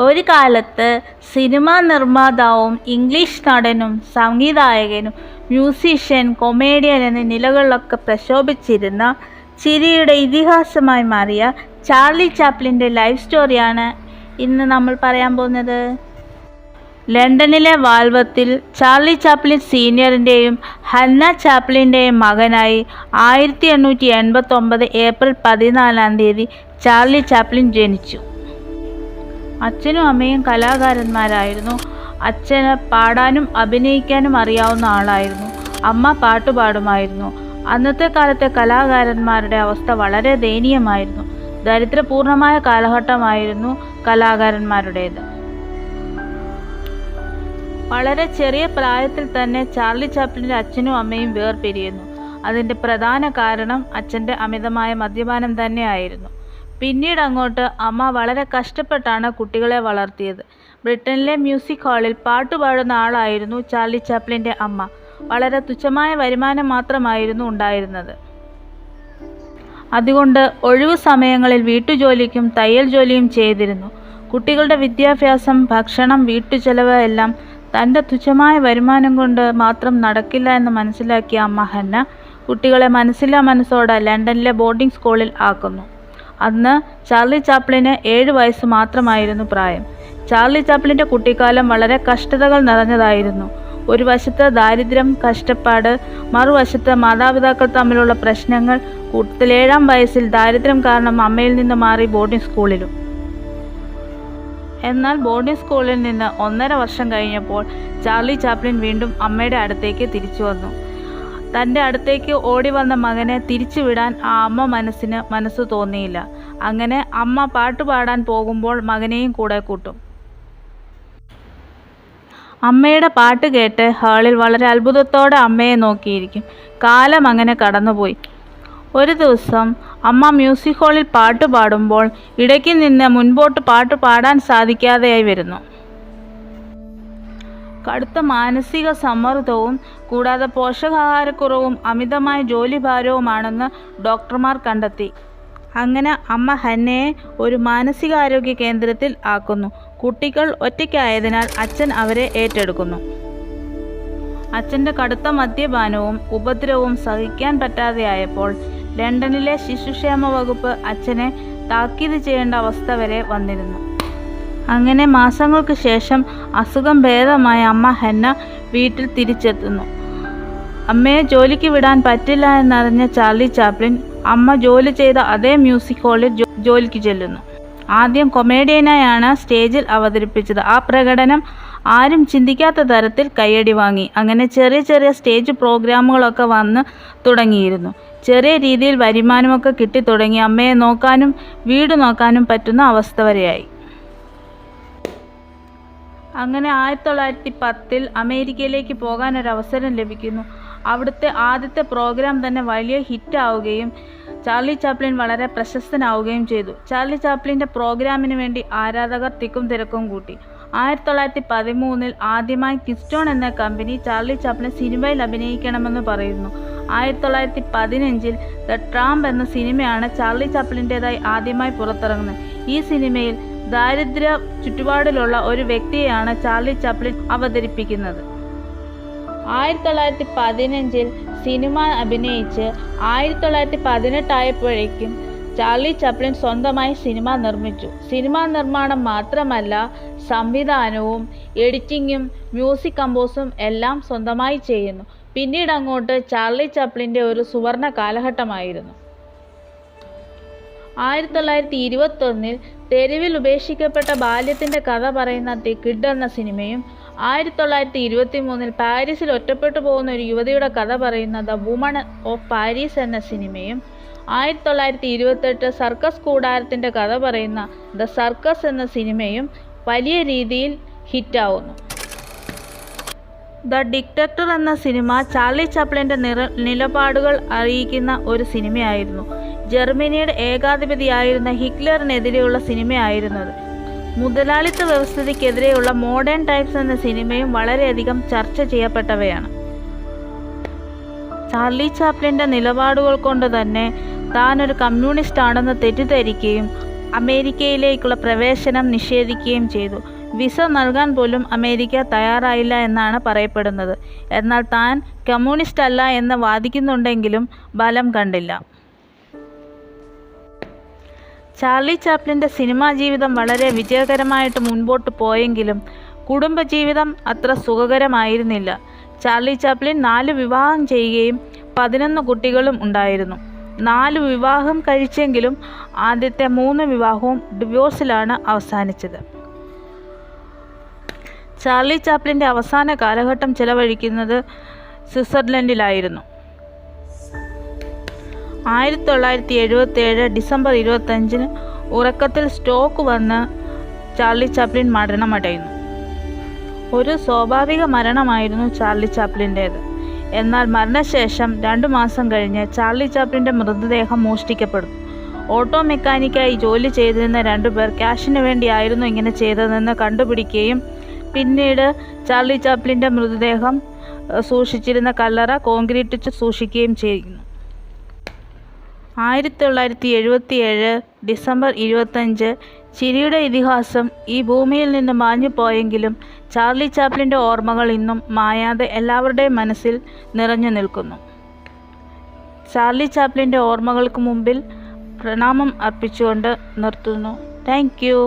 ഒരു കാലത്ത് cinema നിർമ്മാതാവും English നടനും സംവിധായകനും മ്യൂസീഷ്യൻ കൊമേഡിയൻ എന്നീ നിലകളിലൊക്കെ പ്രശോഭിച്ചിരുന്ന ചിരിയുടെ ഇതിഹാസമായി മാറിയ ചാർലി ചാപ്ലിൻ്റെ ലൈഫ് സ്റ്റോറിയാണ് ഇന്ന് നമ്മൾ പറയാൻ പോകുന്നത്. ലണ്ടനിലെ വാൽവത്തിൽ ചാർലി ചാപ്ലിൻ സീനിയറിൻ്റെയും ഹന്ന ചാപ്ലിൻ്റെയും മകനായി 1889 ഏപ്രിൽ 14 ചാർലി ചാപ്ലിൻ ജനിച്ചു. അച്ഛനും അമ്മയും കലാകാരന്മാരായിരുന്നു. അച്ഛന് പാടാനും അഭിനയിക്കാനും അറിയാവുന്ന ആളായിരുന്നു. അമ്മ പാട്ടുപാടുമായിരുന്നു. അന്നത്തെ കാലത്തെ കലാകാരന്മാരുടെ അവസ്ഥ വളരെ ദയനീയമായിരുന്നു. ദരിദ്രപൂർണമായ കാലഘട്ടമായിരുന്നു കലാകാരന്മാരുടേത്. വളരെ ചെറിയ പ്രായത്തിൽ തന്നെ ചാർലി ചാപ്ലിൻ്റെ അച്ഛനും അമ്മയും വേർപിരിയുന്നു. അതിൻ്റെ പ്രധാന കാരണം അച്ഛൻ്റെ അമിതമായ മദ്യപാനം തന്നെയായിരുന്നു. പിന്നീട് അങ്ങോട്ട് അമ്മ വളരെ കഷ്ടപ്പെട്ടാണ് കുട്ടികളെ വളർത്തിയത്. ബ്രിട്ടനിലെ മ്യൂസിക് ഹാളിൽ പാട്ടുപാടുന്ന ആളായിരുന്നു ചാർലി ചാപ്ലിൻ്റെ അമ്മ. വളരെ തുച്ഛമായ വരുമാനം മാത്രമായിരുന്നു ഉണ്ടായിരുന്നത്. അതുകൊണ്ട് ഒഴിവു സമയങ്ങളിൽ വീട്ടുജോലിക്കും തയ്യൽ ജോലിയും ചെയ്തിരുന്നു. കുട്ടികളുടെ വിദ്യാഭ്യാസം, ഭക്ഷണം, വീട്ടുചെലവ് എല്ലാം തൻ്റെ തുച്ഛമായ വരുമാനം കൊണ്ട് മാത്രം നടക്കില്ല എന്ന് മനസ്സിലാക്കിയ അമ്മ ഹന്ന കുട്ടികളെ മനസ്സില്ലാ മനസ്സോടെ ലണ്ടനിലെ ബോർഡിംഗ് സ്കൂളിൽ ആക്കുന്നു. അന്ന് ചാർലി ചാപ്ലിന് 7 വയസ്സ് മാത്രമായിരുന്നു പ്രായം. ചാർലി ചാപ്ലിൻ്റെ കുട്ടിക്കാലം വളരെ കഷ്ടതകൾ നിറഞ്ഞതായിരുന്നു. ഒരു വശത്ത് ദാരിദ്ര്യം, കഷ്ടപ്പാട്, മറുവശത്ത് മാതാപിതാക്കൾ തമ്മിലുള്ള പ്രശ്നങ്ങൾ. കൂട്ടത്തിൽ 7-ാം വയസ്സിൽ ദാരിദ്ര്യം കാരണം അമ്മയിൽ നിന്ന് മാറി ബോർഡിംഗ് സ്കൂളിലും. എന്നാൽ ബോർഡിംഗ് സ്കൂളിൽ നിന്ന് 1.5 വർഷം കഴിഞ്ഞപ്പോൾ ചാർലി ചാപ്ലിൻ വീണ്ടും അമ്മയുടെ അടുത്തേക്ക് തിരിച്ചു വന്നു. തൻ്റെ അടുത്തേക്ക് ഓടി വന്ന മകനെ തിരിച്ചുവിടാൻ ആ അമ്മ മനസ്സ് തോന്നിയില്ല. അങ്ങനെ അമ്മ പാട്ടുപാടാൻ പോകുമ്പോൾ മകനെയും കൂടെ കൂട്ടും. അമ്മയുടെ പാട്ട് കേട്ട് ഹാളിൽ വളരെ അത്ഭുതത്തോടെ അമ്മയെ നോക്കിയിരിക്കും. കാലം അങ്ങനെ കടന്നുപോയി. ഒരു ദിവസം അമ്മ മ്യൂസിക് ഹാളിൽ പാട്ട് പാടുമ്പോൾ ഇടയ്ക്ക് നിന്ന് മുൻപോട്ട് പാട്ട് പാടാൻ സാധിക്കാതെയായി വരുന്നു. കടുത്ത മാനസിക സമ്മർദ്ദവും കൂടാതെ പോഷകാഹാരക്കുറവും അമിതമായ ജോലിഭാരവുമാണെന്ന് ഡോക്ടർമാർ കണ്ടെത്തി. അങ്ങനെ അമ്മ ഹന്നയെ ഒരു മാനസികാരോഗ്യ കേന്ദ്രത്തിൽ ആക്കുന്നു. കുട്ടികൾ ഒറ്റയ്ക്കായതിനാൽ അച്ഛൻ അവരെ ഏറ്റെടുക്കുന്നു. അച്ഛൻ്റെ കടുത്ത മദ്യപാനവും ഉപദ്രവവും സഹിക്കാൻ പറ്റാതെയായപ്പോൾ ലണ്ടനിലെ ശിശുക്ഷേമ വകുപ്പ് അച്ഛനെ താക്കീത് ചെയ്യേണ്ട അവസ്ഥ വരെ വന്നിരുന്നു. അങ്ങനെ മാസങ്ങൾക്ക് ശേഷം അസുഖം ഭേദമായ അമ്മ ഹന്ന വീട്ടിൽ തിരിച്ചെത്തുന്നു. അമ്മയെ ജോലിക്ക് വിടാൻ പറ്റില്ല എന്നറിഞ്ഞ ചാർലി ചാപ്ലിൻ അമ്മ ജോലി ചെയ്ത അതേ മ്യൂസിക് ഹാളിൽ ജോലിക്ക് ചെല്ലുന്നു. ആദ്യം കൊമേഡിയനായാണ് സ്റ്റേജിൽ അവതരിപ്പിച്ചത്. ആ പ്രകടനം ആരും ചിന്തിക്കാത്ത തരത്തിൽ കയ്യടി വാങ്ങി. അങ്ങനെ ചെറിയ ചെറിയ സ്റ്റേജ് പ്രോഗ്രാമുകളൊക്കെ വന്ന് തുടങ്ങിയിരുന്നു. ചെറിയ രീതിയിൽ വരുമാനമൊക്കെ കിട്ടിത്തുടങ്ങി. അമ്മയെ നോക്കാനും വീട് നോക്കാനും പറ്റുന്ന അവസ്ഥ വരെയായി. അങ്ങനെ 1910 അമേരിക്കയിലേക്ക് പോകാൻ ഒരു അവസരം ലഭിക്കുന്നു. അവിടുത്തെ ആദ്യത്തെ പ്രോഗ്രാം തന്നെ വലിയ ഹിറ്റാവുകയും ചാർലി ചാപ്ലിൻ വളരെ പ്രശസ്തനാവുകയും ചെയ്തു. ചാർലി ചാപ്ലിൻ്റെ പ്രോഗ്രാമിന് വേണ്ടി ആരാധകർ തിക്കും തിരക്കും കൂട്ടി. 1913 ആദ്യമായി കിസ്റ്റോൺ എന്ന കമ്പനി ചാർലി ചാപ്ലിൻ സിനിമയിൽ അഭിനയിക്കണമെന്ന് പറയുന്നു. 1915 ദ ട്രാംപ് എന്ന സിനിമയാണ് ചാർലി ചാപ്ലിൻ്റെതായി ആദ്യമായി പുറത്തിറങ്ങുന്നത്. ഈ സിനിമയിൽ ദാരിദ്ര്യ ചുറ്റുപാടിലുള്ള ഒരു വ്യക്തിയെയാണ് ചാർലി ചാപ്ലിൻ അവതരിപ്പിക്കുന്നത്. 1915 സിനിമ അഭിനയിച്ച് 1918 ആയപ്പോഴേക്കും ചാർലി ചാപ്ലിൻ സ്വന്തമായി സിനിമ നിർമ്മിച്ചു. സിനിമാ നിർമ്മാണം മാത്രമല്ല, സംവിധാനവും എഡിറ്റിങ്ങും മ്യൂസിക് കമ്പോസും എല്ലാം സ്വന്തമായി ചെയ്യുന്നു. പിന്നീട് അങ്ങോട്ട് ചാർലി ചാപ്ലിൻ്റെ ഒരു സുവർണ കാലഘട്ടമായിരുന്നു. 1921 തെരുവിൽ ഉപേക്ഷിക്കപ്പെട്ട ബാല്യത്തിൻ്റെ കഥ പറയുന്ന ദി കിഡ് എന്ന സിനിമയും 1923 പാരീസിൽ ഒറ്റപ്പെട്ടു പോകുന്ന ഒരു യുവതിയുടെ കഥ പറയുന്ന ദ വുമൺ ഓഫ് പാരീസ് എന്ന സിനിമയും 1928 സർക്കസ് കൂടാരത്തിൻ്റെ കഥ പറയുന്ന ദ സർക്കസ് എന്ന സിനിമയും വലിയ രീതിയിൽ ഹിറ്റാവുന്നു. ദ ഡിക്റ്റേറ്റർ എന്ന സിനിമ ചാർലി ചാപ്ലിൻ്റെ നിലപാടുകൾ അറിയിക്കുന്ന ഒരു സിനിമയായിരുന്നു. ജർമ്മനിയുടെ ഏകാധിപതിയായിരുന്ന ഹിറ്റ്ലറിനെതിരെയുള്ള സിനിമയായിരുന്നത്. മുതലാളിത്ത വ്യവസ്ഥയ്ക്കെതിരെയുള്ള മോഡേൺ ടൈംസ് എന്ന സിനിമയും വളരെയധികം ചർച്ച ചെയ്യപ്പെട്ടവയാണ്. ചാർലി ചാപ്ലിൻ്റെ നിലപാടുകൾ കൊണ്ട് തന്നെ താൻ ഒരു കമ്മ്യൂണിസ്റ്റ് ആണെന്ന് തെറ്റിദ്ധരിക്കുകയും അമേരിക്കയിലേക്കുള്ള പ്രവേശനം നിഷേധിക്കുകയും ചെയ്തു. വിസ നൽകാൻ പോലും അമേരിക്ക തയ്യാറായില്ല എന്നാണ് പറയപ്പെടുന്നത്. എന്നാൽ താൻ കമ്മ്യൂണിസ്റ്റ് അല്ല എന്ന് വാദിക്കുന്നുണ്ടെങ്കിലും ബലം കണ്ടില്ല. ചാർലി ചാപ്ലിൻ്റെ സിനിമാ ജീവിതം വളരെ വിജയകരമായിട്ട് മുൻപോട്ട് പോയെങ്കിലും കുടുംബജീവിതം അത്ര സുഖകരമായിരുന്നില്ല. ചാർലി ചാപ്ലിൻ 4 വിവാഹം ചെയ്യുകയും 11 കുട്ടികളും ഉണ്ടായിരുന്നു. 4 വിവാഹം കഴിച്ചെങ്കിലും ആദ്യത്തെ 3 വിവാഹവും ഡിവോഴ്സിലാണ് അവസാനിച്ചത്. ചാർലി ചാപ്ലിൻ്റെ അവസാന കാലഘട്ടം ചെലവഴിക്കുന്നത് സ്വിറ്റ്സർലൻഡിലായിരുന്നു. 1977 ഡിസംബർ 25 ഉറക്കത്തിൽ സ്ട്രോക്ക് വന്ന് ചാർലി ചാപ്ലിൻ മരണമടയുന്നു. ഒരു സ്വാഭാവിക മരണമായിരുന്നു ചാർലി ചാപ്ലിൻ്റേത്. എന്നാൽ മരണശേഷം 2 മാസം കഴിഞ്ഞ് ചാർലി ചാപ്ലിൻ്റെ മൃതദേഹം മോഷ്ടിക്കപ്പെടുന്നു. ഓട്ടോ മെക്കാനിക്കായി ജോലി ചെയ്തിരുന്ന 2 പേർ ക്യാഷിന് വേണ്ടിയായിരുന്നു ഇങ്ങനെ ചെയ്തതെന്ന് കണ്ടുപിടിക്കുകയും പിന്നീട് ചാർലി ചാപ്ലിൻ്റെ മൃതദേഹം സൂക്ഷിച്ചിരുന്ന കല്ലറ കോൺക്രീറ്റ് സൂക്ഷിക്കുകയും ചെയ്യുന്നു. 1977 ഡിസംബർ 25 ചിരിയുടെ ഇതിഹാസം ഈ ഭൂമിയിൽ നിന്ന് മാഞ്ഞു പോയെങ്കിലും ചാർലി ചാപ്ലിൻ്റെ ഓർമ്മകൾ ഇന്നും മായാതെ എല്ലാവരുടെയും മനസ്സിൽ നിറഞ്ഞു നിൽക്കുന്നു. ചാർലി ചാപ്ലിൻ്റെ ഓർമ്മകൾക്ക് മുമ്പിൽ പ്രണാമം അർപ്പിച്ചുകൊണ്ട് നിർത്തുന്നു. Thank you.